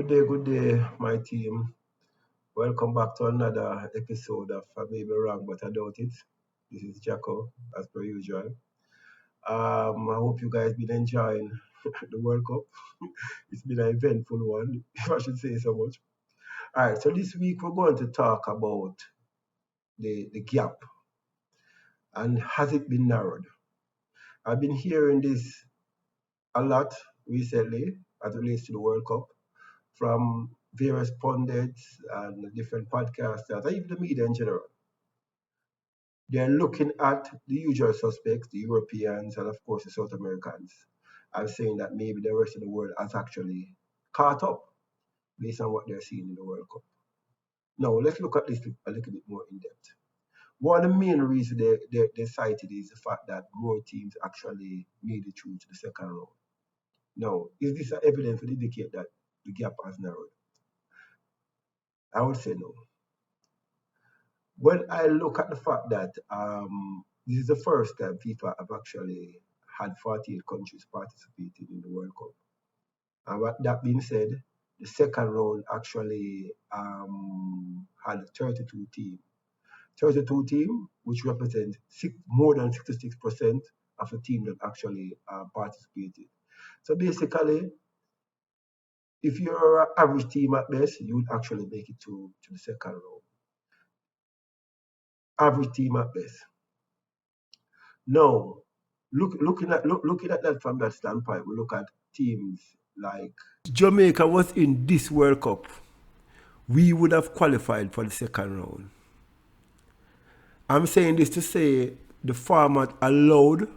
Good day, my team. Welcome back to another episode of I May Be Wrong, but I Doubt It. This is Jacko, as per usual. I hope you guys been enjoying the World Cup. It's been an eventful one, if I should say so much. All right, so this week we're going to talk about the gap and has it been narrowed? I've been hearing this a lot recently as it relates to the World Cup from various pundits and different podcasters, and even the media in general. They're looking at the usual suspects, the Europeans and of course the South Americans, and saying that maybe the rest of the world has actually caught up based on what they're seeing in the World Cup. Now let's look at this a little bit more in depth. One of the main reasons they cited is the fact that more teams actually made it through to the second round. Now, is this evidence to indicate that the gap has narrowed? I would say no. When I look at the fact that this is the first time FIFA have actually had 48 countries participating in the World Cup. And with that being said, the second round actually had 32 teams. 32 teams, which represent more than 66% of the team that actually participated. So basically, if you're an average team at best, you would actually make it to the second round. Average team at best. Now, looking at that from that standpoint, we look at teams like Jamaica was in this World Cup, we would have qualified for the second round. I'm saying this to say the format allowed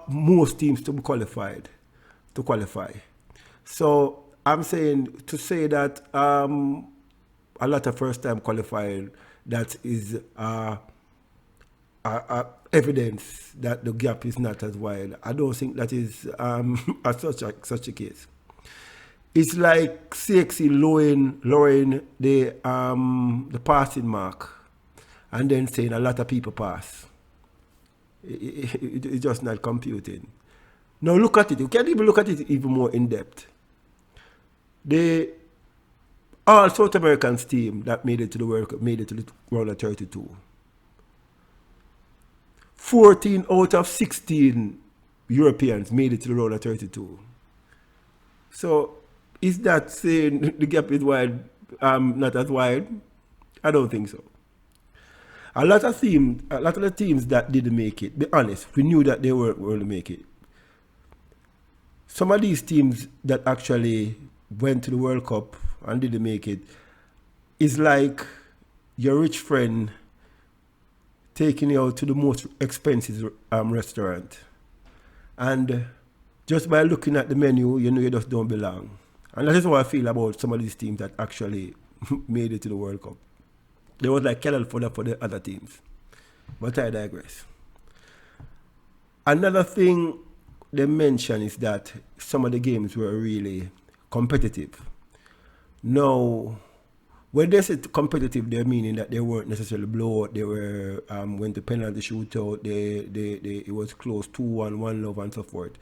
most teams to be qualified, to qualify. So I'm saying to say that a lot of first-time qualifying, that is evidence that the gap is not as wide. I don't think that is such a case. It's like CXC lowering the passing mark and then saying a lot of people pass. It's just not computing. Now look at it. You can even look at it even more in depth. The all South Americans team that made it to the World Cup made it to the round of 32. 14 out of 16 Europeans made it to the round of 32. So is that saying the gap is wide, not as wide? I don't think so. A lot of the teams that didn't make it, be honest, we knew that they weren't going to make it. Some of these teams that actually went to the World Cup and didn't make it is like your rich friend taking you out to the most expensive restaurant. And just by looking at the menu, you know you just don't belong. And that is how I feel about some of these teams that actually made it to the World Cup. They was like kettle fodder for the other teams. But I digress. Another thing they mention is that some of the games were really competitive. Now, when they say competitive, they're meaning that they weren't necessarily blowout. They were went to penalty shootout. It was close 2-1, 1-love, and so forth.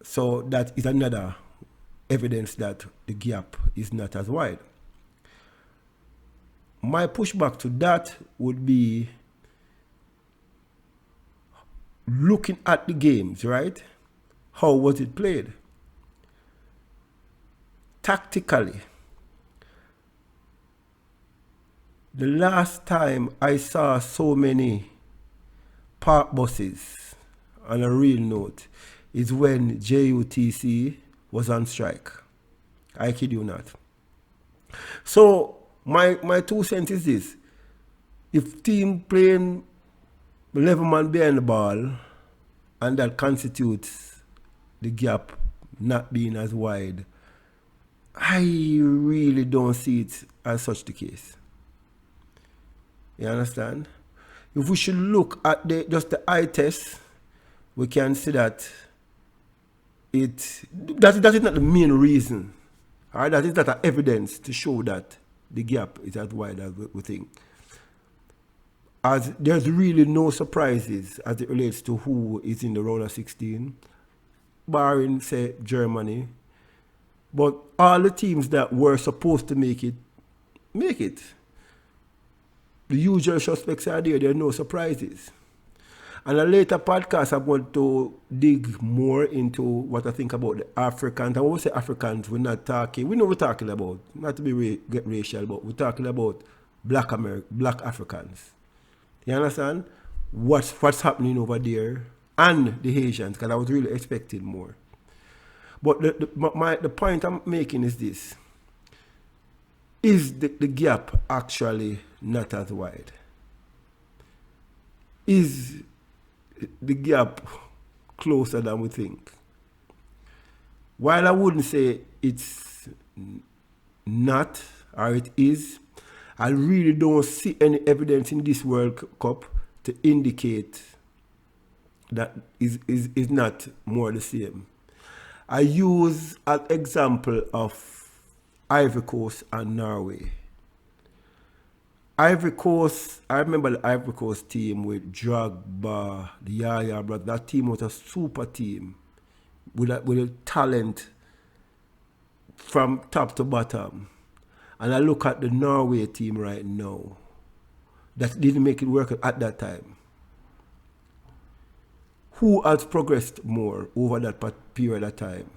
So that is another evidence that the gap is not as wide. My pushback to that would be looking at the games, right? How was it played? Tactically, the last time I saw so many park buses on a real note is when JUTC was on strike. I kid you not. So my 2 cents is this. If team playing 11 man behind the ball and that constitutes the gap not being as wide, I really don't see it as such the case. You understand? If we should look at just the eye test, we can see that that is not the main reason. All right? That is not an evidence to show that the gap is as wide as we think. As there's really no surprises as it relates to who is in the round of 16. barring, say, Germany. But all the teams that were supposed to make it. The usual suspects are there. There are no surprises. And a later podcast, I'm going to dig more into what I think about the Africans. And when we say Africans, we're not talking, we know we're talking about, not to get racial, but we're talking about black Africans. You understand? What's happening over there? And the Asians, because I was really expecting more. But the point I'm making is this. Is the gap actually not as wide? Is the gap closer than we think? While I wouldn't say it's not, or it is, I really don't see any evidence in this World Cup to indicate that is not more the same. I use an example of Ivory Coast and Norway. Ivory Coast, I remember the Ivory Coast team with Drogba, the Yaya brother. That team was a super team with a talent from top to bottom. And I look at the Norway team right now that didn't make it work at that time. Who has progressed more over that period of time?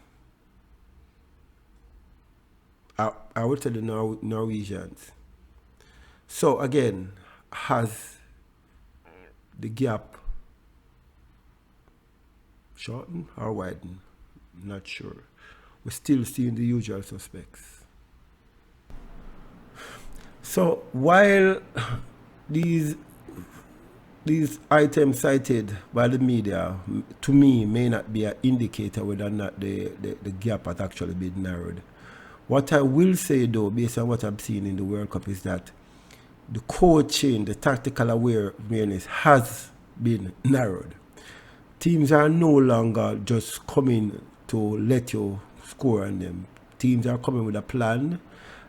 I would say the Norwegians. So again, has the gap shortened or widened? Not sure. We're still seeing the usual suspects. So while these items cited by the media, to me, may not be an indicator whether or not the gap has actually been narrowed. What I will say, though, based on what I'm seeing in the World Cup, is that the coaching, the tactical awareness has been narrowed. Teams are no longer just coming to let you score on them. Teams are coming with a plan,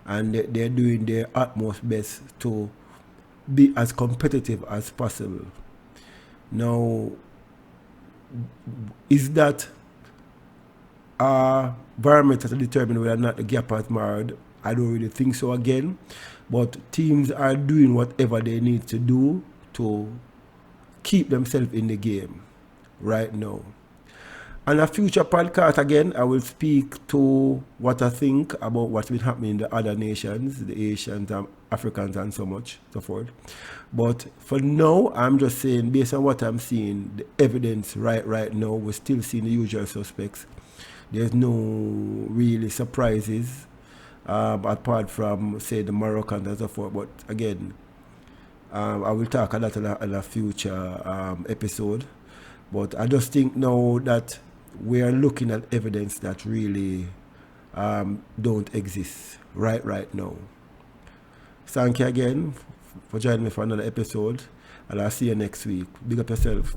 and they're doing their utmost best to be as competitive as possible. Now, is that a barometer to determine whether or not the gap has narrowed? I don't really think so again. But teams are doing whatever they need to do to keep themselves in the game right now. On a future podcast, again, I will speak to what I think about what's been happening in the other nations, the Asians, Africans, and so forth. But for now, I'm just saying, based on what I'm seeing, the evidence right now, we're still seeing the usual suspects. There's no really surprises, apart from, say, the Moroccans and so forth. But again, I will talk a lot in a future episode. But I just think now that we are looking at evidence that really don't exist right now. Thank you again for joining me for another episode, and I'll see you next week. Big up yourself.